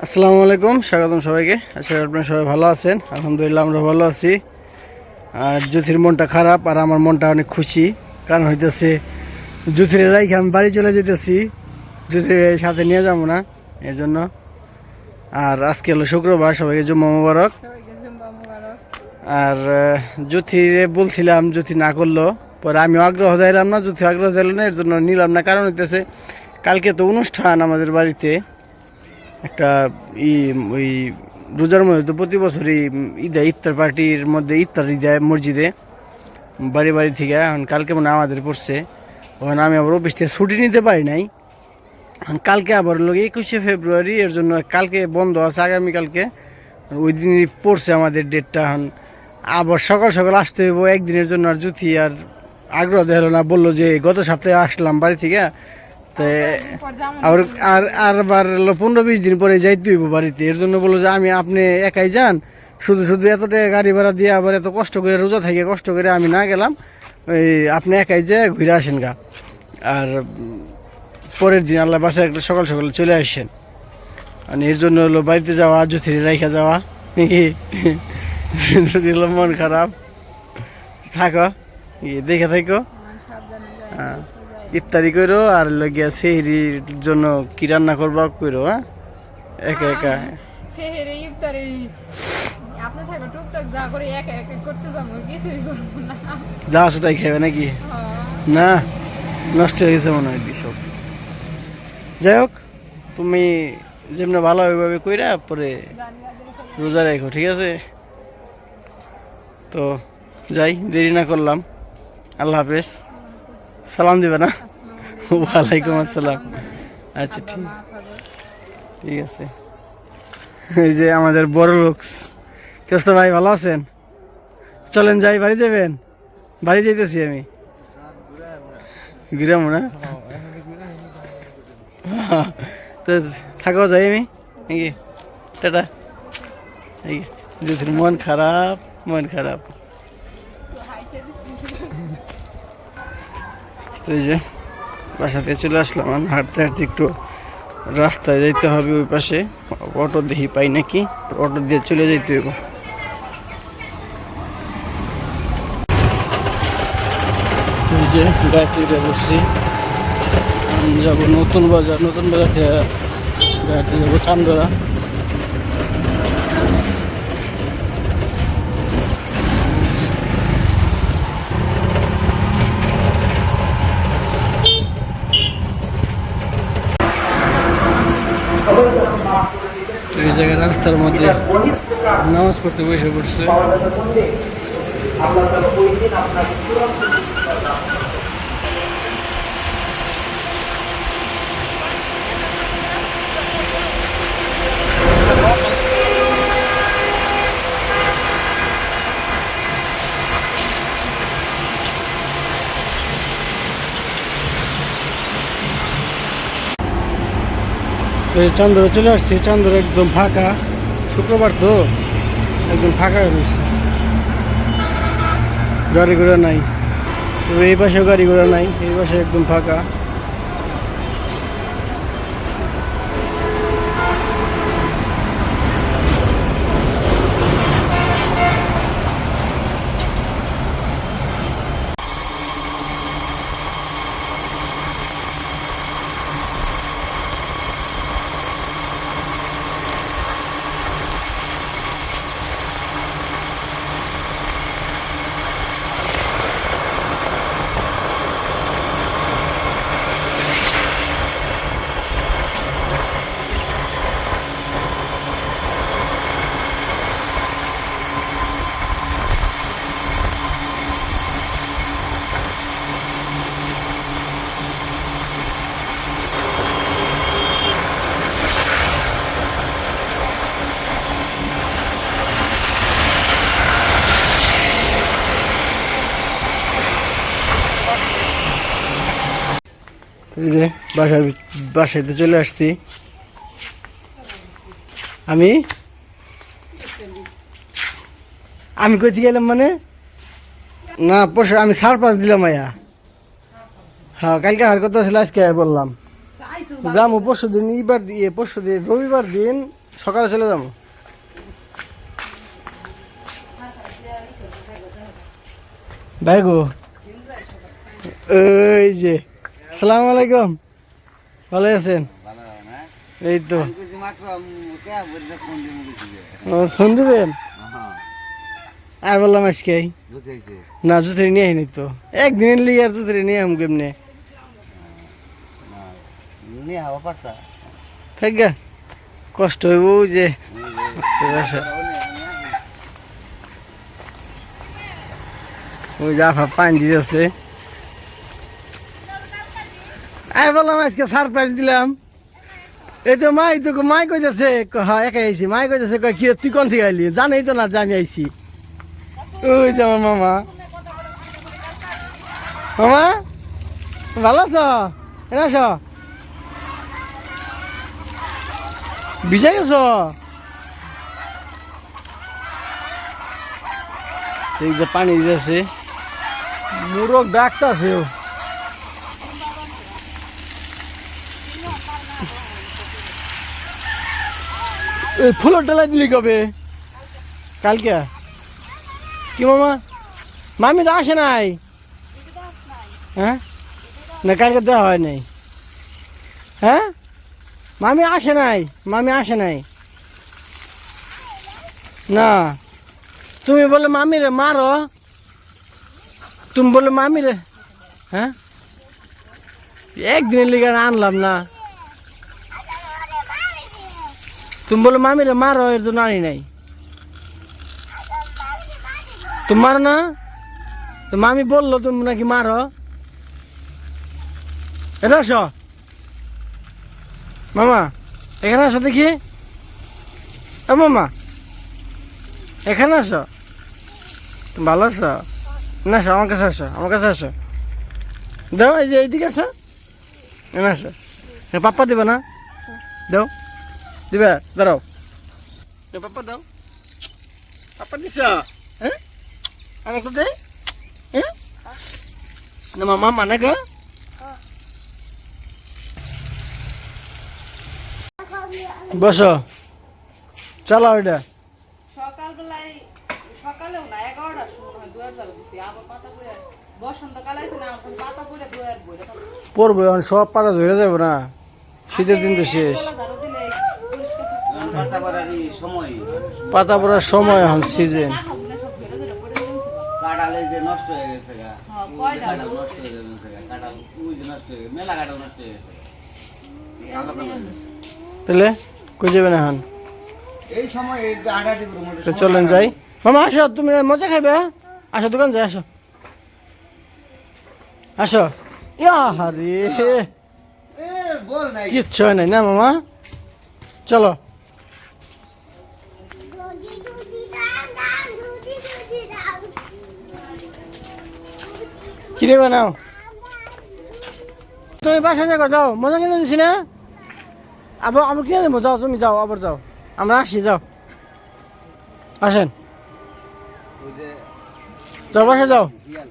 আসসালামু আলাইকুম, স্বাগতম সবাইকে। আশা করি আপনারা সবাই ভালো আছেন। আলহামদুলিল্লাহ আমরা ভালো আছি। আর জ্যোতির মনটা খারাপ আর আমার মনটা অনেক খুশি, কারণ হইতেছে জ্যোতির রাইখে আমি বাড়ি চলে যেতেছি, জ্যোতির সাথে নিয়ে যাবো না এর জন্য। আর আজকে হলো শুক্রবার, সবাইকে জুম্মা মুবারক। আর জ্যোতিরে বলছিলাম, জ্যোতি না করলো, পরে আমি আগ্রহ দিলাম না, জ্যোতি আগ্রহ দিল না, এর জন্য নিলাম না। কারণ হইতেছে কালকে তো অনুষ্ঠান আমাদের বাড়িতে একটা ওই রোজার মধ্যে তো প্রতি বছরই ঈদে ইফতার পার্টির মধ্যে ইফতার দেয় মসজিদে বাড়ি বাড়ি থেকে। এখন কালকে মনে আমাদের পড়ছে, ওখানে আমি আবার অফিস থেকে ছুটি নিতে পারি নাই। কালকে আবার লোক 21শে ফেব্রুয়ারি, এর জন্য কালকে বন্ধ আছে, আগামীকালকে ওই দিনই পড়ছে আমাদের ডেটটা। এখন আবার সকাল সকাল আসতে হইব একদিনের জন্য। আর জ্যোতি আর আগ্রহ দেখালো না, বললো যে গত সপ্তাহে আসলাম বাড়ি থেকে, তো আবার আরবার 15-20 দিন পরে যাইতে হইব বাড়িতে। এর জন্য বললো যে আপনি একাই যান, শুধু শুধু এত টাকা গাড়ি ভাড়া দিয়ে আবার এত কষ্ট করে রোজা থেকে কষ্ট করে আমি না গেলাম, ওই আপনি একাই যেয়ে ঘুরে আসেন গা। আর পরের দিন আল্লাহ বাসায় একটা সকাল সকাল চলে আসেন। মানে এর জন্য হলো বাড়িতে যাওয়া, জ্যোতির রাইখা যাওয়া। যদি হলো মন খারাপ থাকো, দেখে থাকো। হ্যাঁ, ইফতারি করো আর লাগিয়া সেহরির জন্য কি রান্না করবা করো। হ্যাঁ, একা একা সেহরি ইফতারি আপনি থাকো টুকটাক যা করে একা একা করতে যাবো, কিছুই করবো না। যা আছে তাই খাবে নাকি? না, নষ্ট হয়ে গেছে মনে হয় সব। যাই হোক, তুমি যেমন ভালো ওইভাবে কইরা পরে রোজা রেখো, ঠিক আছে? তো যাই, দেরি না করলাম। আল্লাহ হাফেজ। সালাম দিবে না? ওয়ালাইকুম আসসালাম। আচ্ছা, ঠিক আছে। এই যে আমাদের বড় লোক কেস্ত ভাই, ভালো আছেন? চলেন যাই, বাড়ি যাবেন? বাড়ি যাইতেছি আমি, ঘুরামো না তো থাকো, যাই আমি নাকি? টাটা। এই জ্যোতির মন খারাপ, মন খারাপ। তো এই যে বাসা থেকে চলে আসলাম, হাঁটতে হাঁটতে একটু রাস্তায় যাইতে হবে ওই পাশে, অটো দেখি পাই নাকি, অটো দিয়ে চলে যাইতে হইব। এই যে গাড়িতে বসছি, যাবো নতুন বাজার, নতুন বাজার থেকে গাড়িতে যাবো চান্দরা। তো এই জায়গায় রাস্তার মধ্যে নামাজ পড়তে বসে পড়ছে। চান্দরা চলে আসছে, চান্দরা একদম ফাঁকা, শুক্রবার তো একদম ফাঁকা রয়েছে, গাড়ি ঘোড়া নাই। তবে এই পাশেও গাড়ি ঘোড়া নাই, এই পাশে একদম ফাঁকা। এই যে বাসাতে চলে আসছি আমি। আমি কইতে গেলাম মানে না, পরশু আমি 5.5 দিলাম আয়া। হ্যাঁ, কালকে আর কথা ছিল, আজকে বললাম যাবো পরশু দিন, পরশু দিন রবিবার দিন সকালে চলে যাবো। ভাই গো এই যে আসসালামু আলাইকুম, ভালো আছেন? এই তো ফোন দিবেন, আমি বললাম আজকে না জুতরি নিয়ে আহিনি তো, একদিনের লিগে আর জুতরি নিয়ে আম কেমনে থাক গা, কষ্ট হইব যে ওই জাফা পানি দিতেছে। আমি বললাম আজকে সারপ্রাইজ দিলাম, এই তো মাই কইতেছে হ্যাঁ একাই আইসি, মাই কইতেছে কি তুই কোন থেকে আইলি, জানাই তো না যে আমি আইসি। ওই যে আমার মামা, মামা ভালো আছো? এনে আস, ভিজে গেছ? এই যে পানি দিতেছে, মুরগ ডাকতেছে। এই ফুলের ডালা দিলি কবে? কালকে? কি মামা মামি তো আসে নাই? হ্যাঁ না কালকে দেওয়া হয় নাই? হ্যাঁ মামি আসে নাই, মামি আসে নাই না। তুমি বলে মামিরে মারো, তুমি বলে মামিরে, হ্যাঁ একদিনের লিগে আনলাম না, তুমি বলে মামিরে মারো এর জন্য আনি নাই। তুমি মারো না তো, মামি বললো তুমি নাকি মারো। এটা আসো মামা, এখানে আসো দেখি, মামা এখানে আসো, তুমি ভালো আছো? না আসো আমার কাছে, আসো আমার কাছে আসো, দাও এই যে এইদিকে আসো, এখানে আসো। পাপ্পা দিবে না? দাও, দিবে, দাঁড়াও, পাপ্পা দাও, পাপ্পা দিছ? হ্যাঁ আমি একটু দে, হ্যাঁ না মামা মানে গো। বসো, চালাও এটা। সকালবেলায় সকালেও না 11টার সময় হয় দুয়ার জাল দিছি, আবার পাতা পড়ে বসন্তকাল আছে না, এখন পাতা পড়ে দুয়ার বইটা পড়বো এখন, সব পাতা ধরে যাবো না, শীতের দিন তো শেষ, ধরো দিলে পরিষ্কার পাতা পড়ার সময় এখন সিজন। সব ধরে ধরে পড়ে গেছে। কাটালে যে নষ্ট হয়ে গেছে গা, হ্যাঁ কয়টা কাটাল নষ্ট হয়ে গেছে গা, কাটাল ওই যে নষ্ট হয়ে গেছে, মেলা কাটাল নষ্ট হয়ে গেছে। তাহলে কই যাবেন এখন? এই সময় এই আটাটি করে মধ্যে তো চলেন যাই। মামা আসো, তুমি মজা খাইবে? আসো দোকান যাই, আসো আসো। ইয়া রে বল নাই কিচ্ছু হয় নাই না মামা, চলো। কিনে বানাও, তুমি বাসা যাও, যাও মজা কিনে দিছি না, আবার আবার কিনে দেবো, যাও তুমি যাও, আবার যাও, আমরা আসি, যাও আসেন, ওই যে যাও বাসা যাও। হিয়াল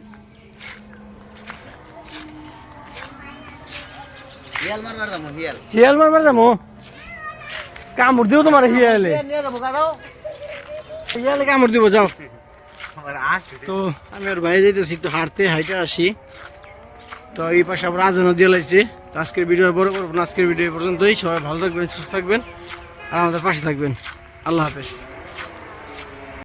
হিয়াল মারবার দাম হিয়াল হিয়াল মারবার যাবো, কামড় দিব তোমার হিয়ালে, নিয়ে যাবো দাও হিয়ালে কামড় দিব, যাও। আমার আসে তো আমি আর বাইরে যেতেছি, একটু হাঁটতে আসি। তো এই পাশে আবার আজানও দিয়ে লাগছে। তো আজকের ভিডিও বড় করবো না, আজকের ভিডিও পর্যন্তই। সবাই ভালো থাকবেন, সুস্থ থাকবেন আর আমাদের পাশে থাকবেন। আল্লাহ হাফেজ।